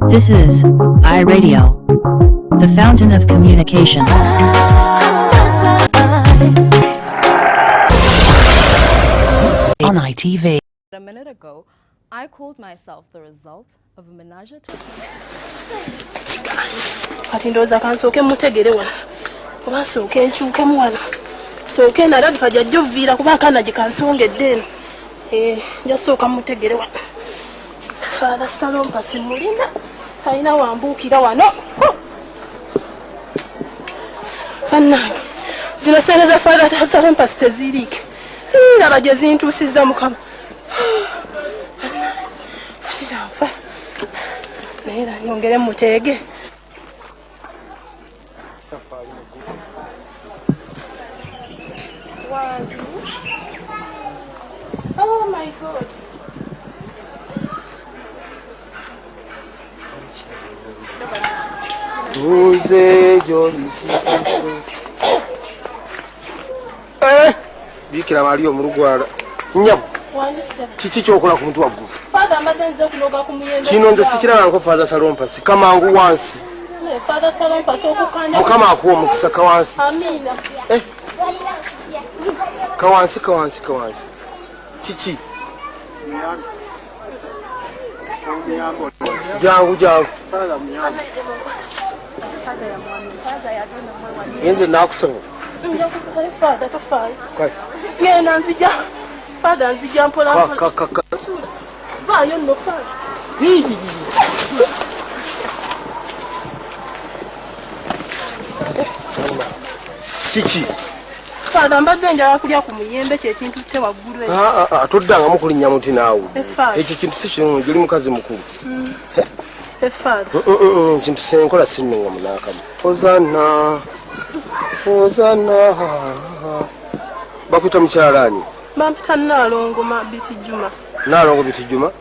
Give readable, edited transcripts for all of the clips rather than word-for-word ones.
This is iRadio, the fountain of communication. On ITV. A minute ago, I called myself the result of a menage a trois. Kati ndoza kansoke mutegere wana. Kuba soke nchuke mwana. Soke na radu kajja vira kuba kana jikansongedde. Nja soka mutegere wana. Father Salom pasimulina. Taina wambukira wano. Bannange. Zino sene za Father Salom pasitezirike. Nabajje zintusiza mukama. Sizafa. Nera nyongere mutege. Oh my God. Tuze joli. Bikira Mario mu Rugwara. Nyabo. Kiki kyokola ku muntu waggulu? Father madenze kunoga ku muyembe. Kino nze sikiraba nko Father Salompa sikamangu wansi. Father Salompa sokukanya. Mukama akuwa omukisa kawansi. Amina. Kawansi. Kiki? Jangu. Yenze nakusaba. Father kafai. Kai. Ngena nzija. Father nzija mpola. Vayo no Father. Kiki? Father mbadde njala kulya ku muyembe kye kintu te waggulu eyo. Toddanga mukulinnya muti naawe. Father. Ekyo kintu si kirungi, oli mukazi mukulu. Father. Kintu senkola sinnunga munaakamu. Ozana. Bakwita mukyalaani. Bampita Nalongo Biti Juma. Nalongo Biti Juma?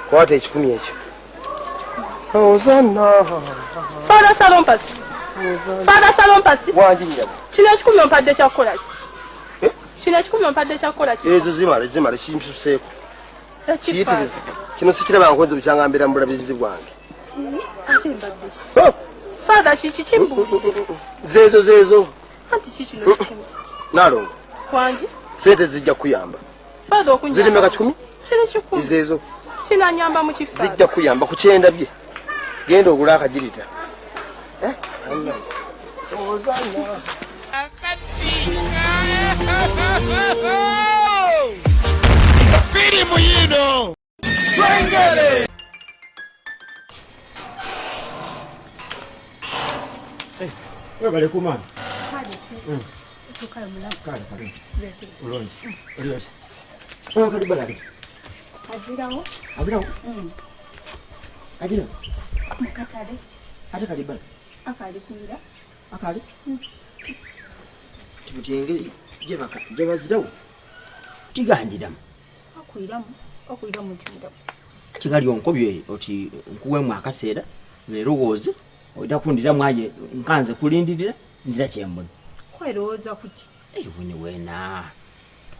Kwata ekikumi ekyo. Ozana. Father Salompas. Wangi njaba. Kino ekikumi ompadde kyakukola ki? Kino ekikumi ompadde kyakukola ki? Ezo zimala kinsuseeko. Kino sikiraba nkoze bukyangambira mu bulabizi bwange. Ate mbadde ki? Father kiki kimbuulire? Zeezo. Anti kiki kino ekikumi? Nalongo. Wangi? Sente zijja kuyamba. Father okunyamba. Ziri meka 10? Kino ekikumi. Zeezo. Kinanyamba mu kifa. Zijja kuyamba ku kyenda bye. Genda ogula akagirita. Firimu yino. Swengere. Wewe kumana. Suka mula. Kale. Sibete. Ulonji. Ulioje. Kali balaki. Azirawo. Ajira. Mukatale. Ate kali bala. Akali kuira. Akali. Tibutenge jebazirawo. Tigandiramu. Okuiramu tibiramu. Kigali onkobye oti nkuwemu akaseera nerowooze oida kundiramu aye nkanze kulindirira nzira kyembona. Kwerowooza kuki? Wene wena.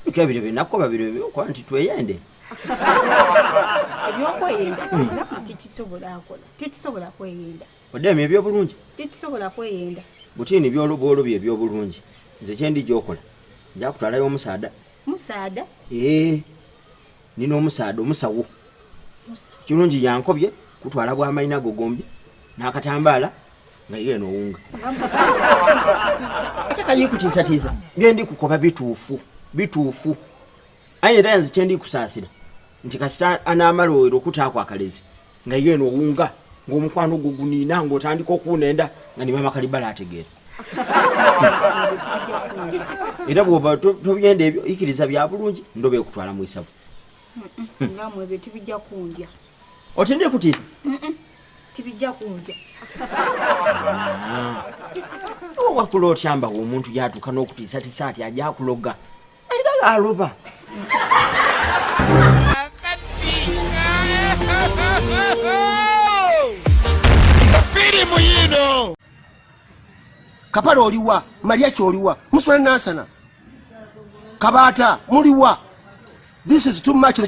Bikabire binakoba biro kwa nti tweyende. Ebyokweyenda tikisobola akola. Titusobola kweyenda. Odeme ebyobulungi. Titusobola kweyenda. Butini byolobolo by'ebyobulungi. Nze kyendi gyokola. Nja kutwalayo omusaada. Musaada? Nino omusaada omusawo. Kirungi yankobye kutwala bw'amayina go gombi n'akatambaala nga yeeno owunga. Ataka yikutiisatiisa. Ngendi kukoba bituufu. Aye era nze kyendi kusaasira. Nti kasita anaamala okutaako akalezi nga yeeno owunga ng'omukwano gwo guniina ng'otandika okuwunenda nga ne mama Kalibala ategeera. Era bw'oba tobyenda ebyo ikiriza bya bulungi ndobe okutwala mu isabu. Ngamwe ebyo tibijja kundya. Otende kutiisa? Tibijja kundya. Wakula otyamba omuntu yatuuka n'okutiisatiisa ati ajja akuloga. Era galoba. Firimu yino. Kapalo oliwa, Maria kyoliwa, muswala nasana. Kabata muliwa. This is too much.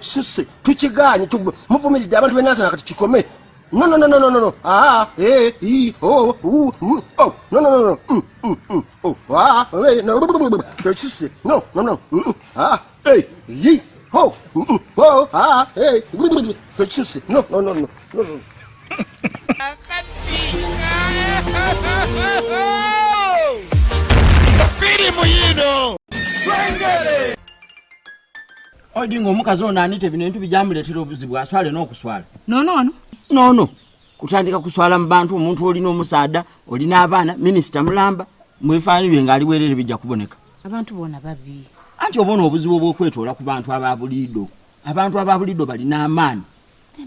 Tukiganye muvumiridde abantu benasana kati kikome. No, no, no, no, no, no, no. Ah, eh, e, oh, oh, no, no, no, no. Oh, ah, eh, no, no, no, no. Ah, eh, ye, oh, oh, ah, eh, no, no, no, no, no. Firimu yino. Swengere. Odi ng'omukazi ono anite bino ebintu bijamuleetera obuzibu aswale n'okuswala. Nono. Kutandika kuswala mu bantu omuntu olina omusaada olina abaana minisita mulamba mwefaanyi bye ng'ali bwerere bijja kuboneka. Abantu bona babi. Anti obona obuzibu bw'okwetoola ku bantu ababuliido. Abantu ababuliido balina amaani.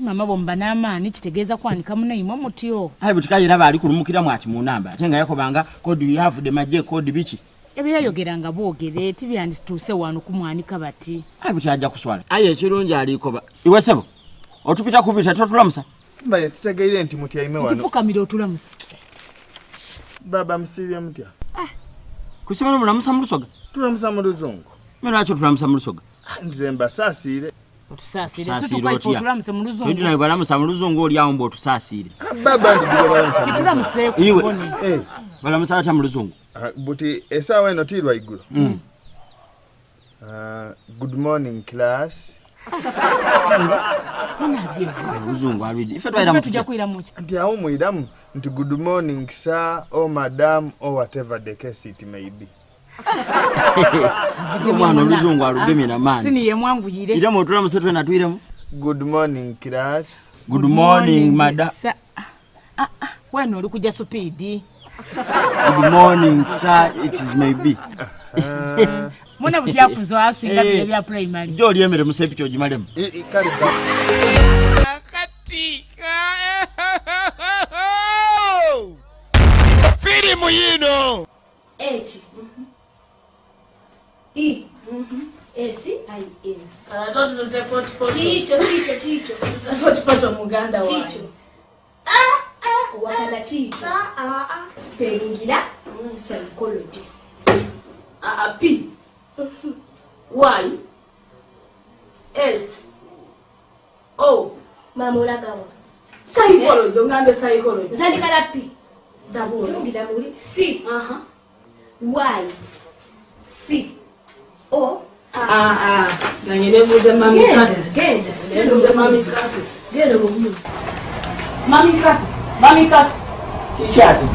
Mama bomba n'amaani kitegeeza kwanika munayima omutyo. Ayi butikayiraba ali kulumukiramu ati mu namba ate nga yakobanga kodi yavude majje kodi biki. Ebyayogeranga boogere tibyandituuse wano kumwanika bati. Ayi butyajja kuswala. Ayi ekirungi alikoba. Iwe sebo otupita kupita totulamusa. Mbaye tutegeire nti mutya ime wano. Tifukamire otulamusa. Baba msibya mutya. Kusimana mulamusa mu lusoga. Tulamusa mu luzungu. Mena acho tulamusa mu lusoga. Nze mbasaasire. Otusaasire situkaifo tulamusa mu luzungu. Ndi naye balamusa mu luzungu oli awo mbo tusaasire. Baba ndi balamusa. Titulamuse kubone. Balamusa ata mu luzungu. Buti esawa eno tirwa igulu. Good morning class. Luzungu alwidi. Ife twaira tujja kuira muki. Nti awo muiramu nti good morning sir or madam or whatever the case it may be. Mwana luzungu alugemye na mani. Sini ye mwangu yire. Ira motula musetwe na tuiremu. Good morning class. Good morning madam. Wano oli kujja speed. Good morning sir, it is maybe. Mwana butya kuzo asinga bya primary. Jo lyemere musepi kyo jimalemu. Kali ba. Akati. Firimu yino. H. E. S. I. S. Don't do the Chicho. Foto muganda wa. Chicho. Wakala chicho. Spellingira. Psychology. P. Y. S. O. Mamulagawa. Psychology, ngambe psychology. Ndandikala P. Double. Chungira muri C. Y. C. O. Nanyenebuze mami kati. Genda. Nebuze mami kati. Genda kubuza. Mami kati. Chichati.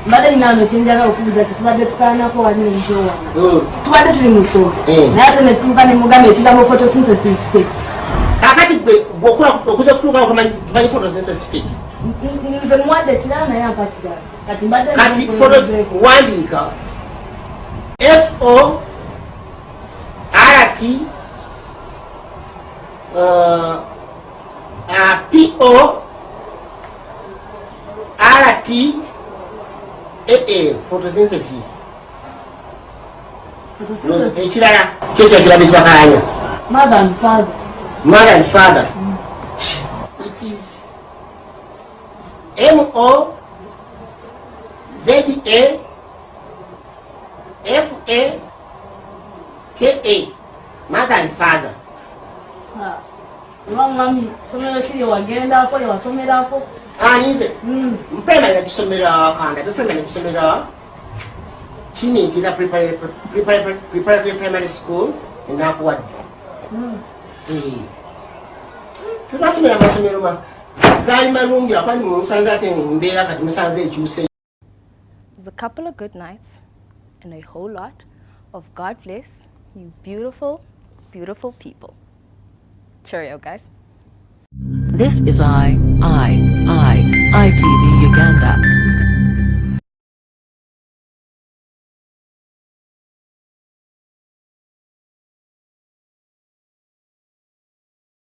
Mbade ninano chenjagala okubuza kitubadde tukaanako wali njowa. Tubadde tuli mu ssomero. Naye ate ne tuuka ne mugambe ekiramu photosynthesis. Kakati bw'okula okuza kutuuka kumanyi photosynthesis. Nze muwadde ekirala naye ampa kirala. Kati mbadde kati wandiika FO RT PO RT photosynthesis. Ekirala kyekyo ekirabe kibakanya. Mother and father. Mother and father. It is MO ZA FA KA. Mother and father. Mami, somero kiri wagendako yawasomerako. Anize. Mpema na kisomera kanda. Mpema na kisomera. Chini gila preparatory primary school inakuwa. Tunasomera masomero ma. Gali malungi apani musanze ate mbera kati musanze ekyuse. There's a couple of good nights and a whole lot of God bless you beautiful, beautiful people. Cheerio, guys. This is ITV Uganda.